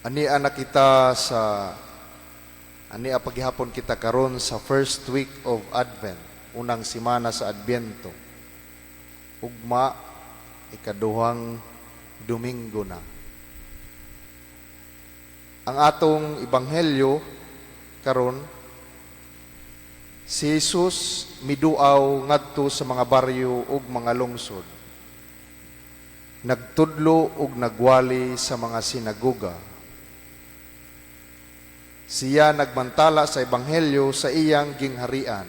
Ani anak kita sa paghihapon kita karon sa first week of Advent, unang simana sa Adbyento. Ugma ikaduhang Domingo na. Ang atong ebanghelyo karon, si Jesus miduaw ngadto sa mga baryo ug mga lungsod. Nagtudlo ug nagwali sa mga sinagoga. Siya nagbantala sa ebanghelyo sa iyang gingharian.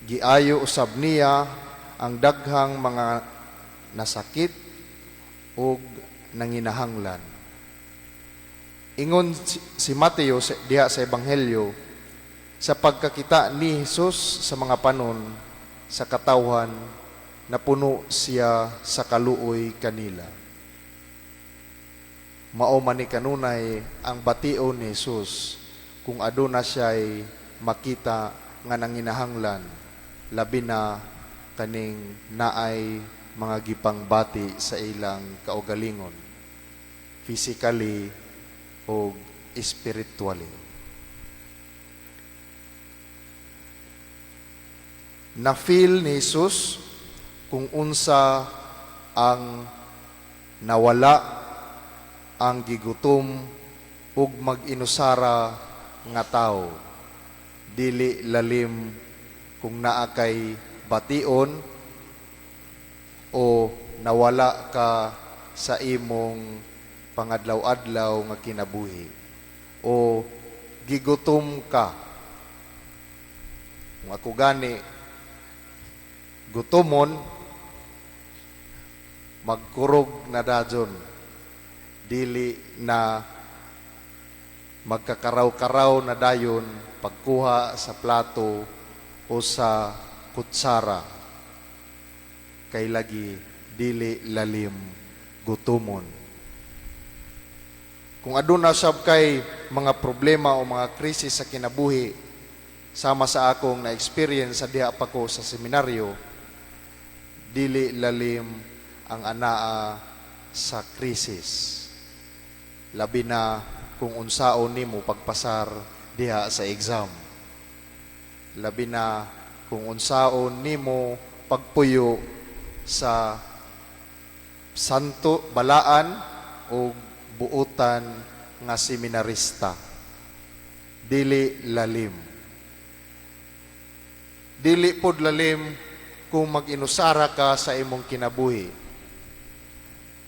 Giayo usab niya ang daghang mga nasakit ug nanginahanglan. Ingon si Mateo diha sa ebanghelyo, sa pagkakita ni Jesus sa mga panon sa katawhan, napuno siya sa kaluoy kanila. Mao man ni kanunay ang bation ni Jesus kung aduna siya'y makita nga nanginahanglan, labi na kaning naay mga gipangbati sa ilang kaugalingon, physically o spiritually. Na-feel ni Jesus kung unsa ang nawala, ang gigutom ug mag-inusara nga tao. Dili lalim kung naa kay bation o nawala ka sa imong pangadlaw-adlaw nga kinabuhi o gigutom ka. Kung ako gani gutomon, magkurog na dadyon, dili na magkakaraw-karaw na dayon pagkuha sa plato o sa kutsara, kay lagi dili lalim gutomon. Kung aduna sab kay mga problema o mga krisis sa kinabuhi, sama sa akong na-experience sa diha pa ko sa seminaryo, dili lalim ang anaa sa krisis. Labi na kung unsaon nimo pagpasar diha sa exam. Labi na kung unsaon nimo pagpuyo sa santo balaan o buutan nga seminarista. Dili lalim. Dili pod lalim kung mag-inusara ka sa imong kinabuhi.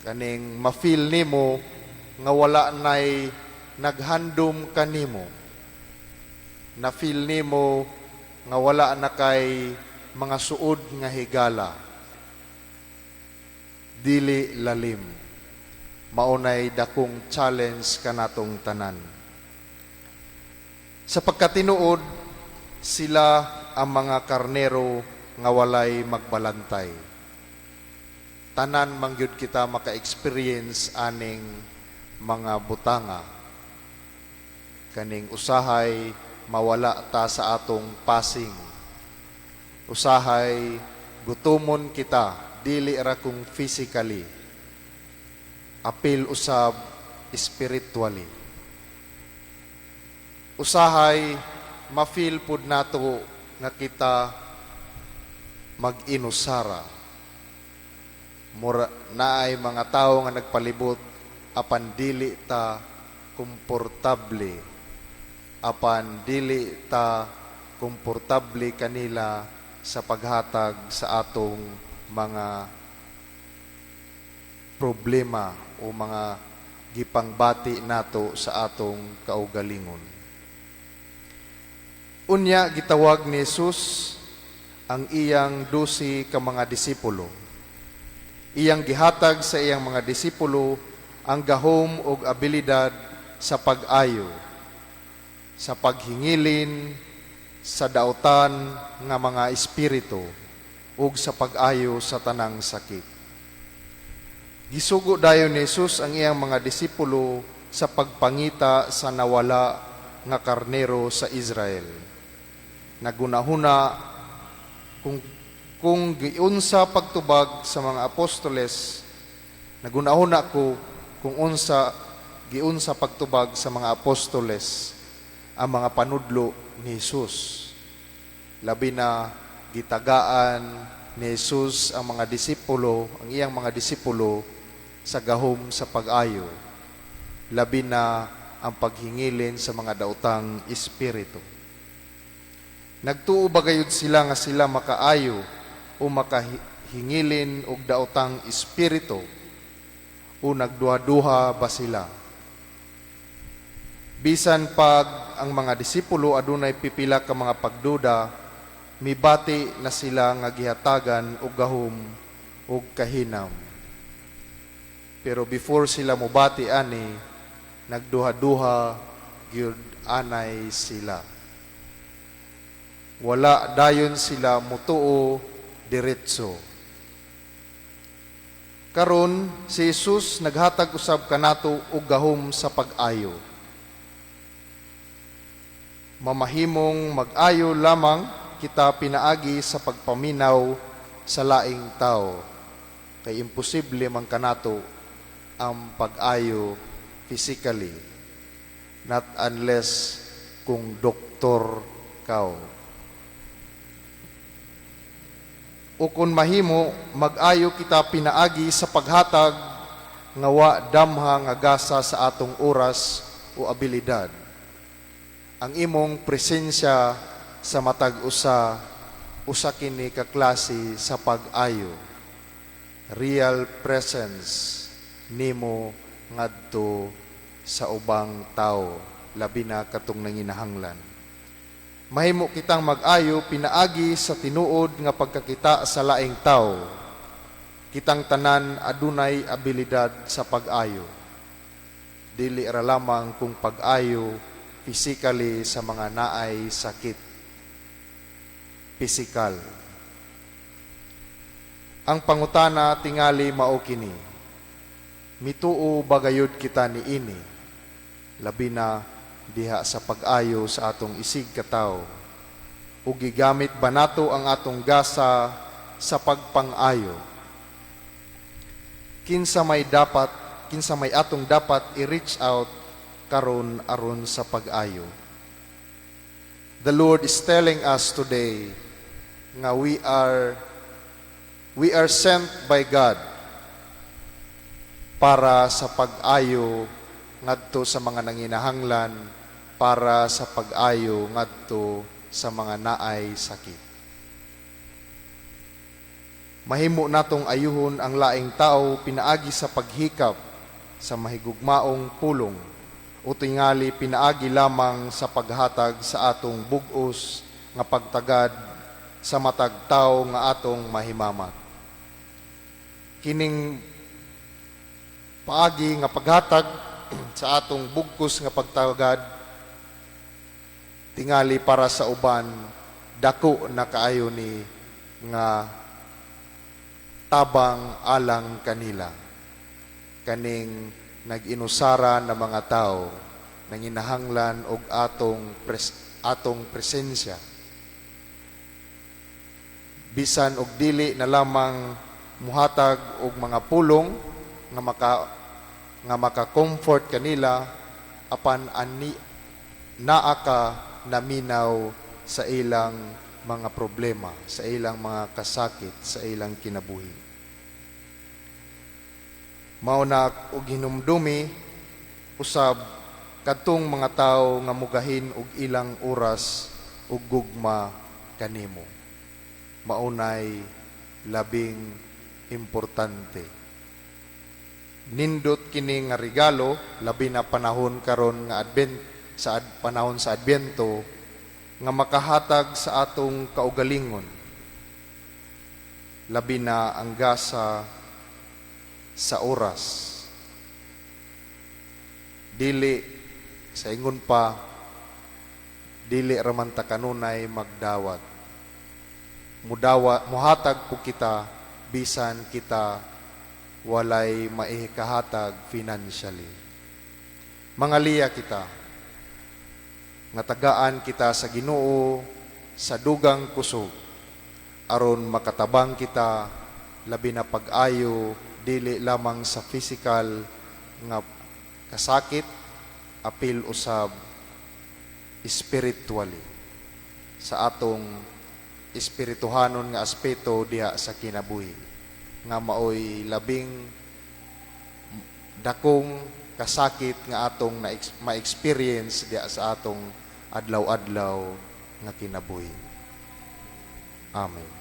Kaning ma-feel nimo nga wala nay naghandom kanimo. Na-feel nimo nga wala na kay mga suod nga higala. Dili lalim. Maunay dakong challenge kanatong tanan. Sa pagkatinuod, sila ang mga karnero nga walay magbalantay. Tanan mangyud kita maka-experience aning mga butanga. Kaning usahay mawala ta sa atong passing. Usahay gutumon kita, dili ra kung physically. Apil usab spiritually. Usahay ma-feel pud nato nga kita mag-inusara. Naay mga tao nga nagpalibot apan dili ta komportable, apan dili ta komportable kanila sa paghatag sa atong mga problema o mga gipangbati nato sa atong kaugalingon. Unya gitawag ni Jesus ang iyang 12 ka mga disipulo. Iyang gihatag sa iyang mga disipulo ang gahom ug abilidad sa pag-ayo, sa paghingilin, sa dautan nga mga espiritu, ug sa pag-ayo sa tanang sakit. Gisugo dayon ni Jesus ang iyang mga disipulo sa pagpangita sa nawala nga karnero sa Israel. Nagunahuna kung giunsa pagtubag sa mga apostoles, nagunahuna ko kung giunsa pagtubag sa mga apostoles ang mga panudlo ni Jesus. Labi na gitagaan ni Jesus ang mga disipulo, ang iyang mga disipulo sa gahom sa pag-ayo. Labi na ang paghingilin sa mga daotang espiritu. Nagtuo ba gayud sila nga sila makaayo o makahingilin og daotang espiritu, o nagduha-duha ba sila? Bisan pag ang mga disipulo adunay pipila ka mga pagduda, mibati na sila nga gihatagan og gahom og kahinam. Pero before sila mubati ani, nagduha-duha gyud anay sila. Wala dayon sila mutuo diretso. Karon si Jesus naghatag usab kanato og gahom sa pag-ayo. Mamahimong mag-ayo lamang kita pinaagi sa pagpaminaw sa laing tao. Kay imposible man kanato ang pag-ayo physically, not unless kung doktor kao. O kung mahimo, mag-ayo kita pinaagi sa paghatag nga wa damha nga gasa sa atong oras o abilidad. Ang imong presensya sa matag usa kini ka klase sa pag-ayo. Real presence nimo ngadto sa ubang tao, labi na katong nanginahanglan. Mahimo kitang mag-ayo pinaagi sa tinuod nga pagkakita sa laing tao. Kitang tanan adunay abilidad sa pag-ayo. Dili ra lamang kung pag-ayo physically sa mga naay sakit. Physical. Ang pangutana tingali mao kini. Mituo bagayod kita ni ini, labi na diha sa pag-ayo sa atong isig katawo, ug gigamit ba nato ang atong gasa sa pagpang-ayo? Kinsa may atong dapat i-reach out karon aron sa pag-ayo. The Lord is telling us today nga we are sent by God para sa pag-ayo ngadto sa mga nanginahanglan, para sa pag-ayo ngadto sa mga naay sakit. Mahimo natong ayuhon ang laing tao pinaagi sa paghikap sa mahigugmaong pulong, o tingali pinaagi lamang sa paghatag sa atong bug-os nga pagtagad sa matag tao nga atong mahimamat. Kining paagi nga paghatag sa atong bugkos nga pagtagad tingali para sa uban, dako na kaayo ni nga tabang alang kanila. Kaning nag-inusara na mga tao nanginahanglan og atong presensya. Bisan og dili na lamang muhatag og mga pulong nga maka-comfort kanila, apan naa ka naminaw sa ilang mga problema, sa ilang mga kasakit, sa ilang kinabuhi. Mauna og hinumdumi usab kadtong mga tao nga mugahin og ilang oras ug gugma kanimo. Maunay labing importante. Nindot kini nga regalo, labi na panahon karon nga panahon sa Adbyento, nga makahatag sa atong kaugalingon. Labi na ang gasa sa oras. Dili sa ingon pa, dili raman ta kanunay magdawat. Muhatag po kita bisan kita walay maihikahatag financially. Mangaliya kita, nga tagaan kita sa Ginoo sa dugang kusog, aron makatabang kita labi na pag-ayo dili lamang sa physical nga kasakit apil usab spiritually sa atong espirituhanon nga aspeto diha sa kinabuhi nga maoy labing dakong kasakit nga atong ma-experience diha sa atong adlaw-adlaw nga kinabuhi. Amen.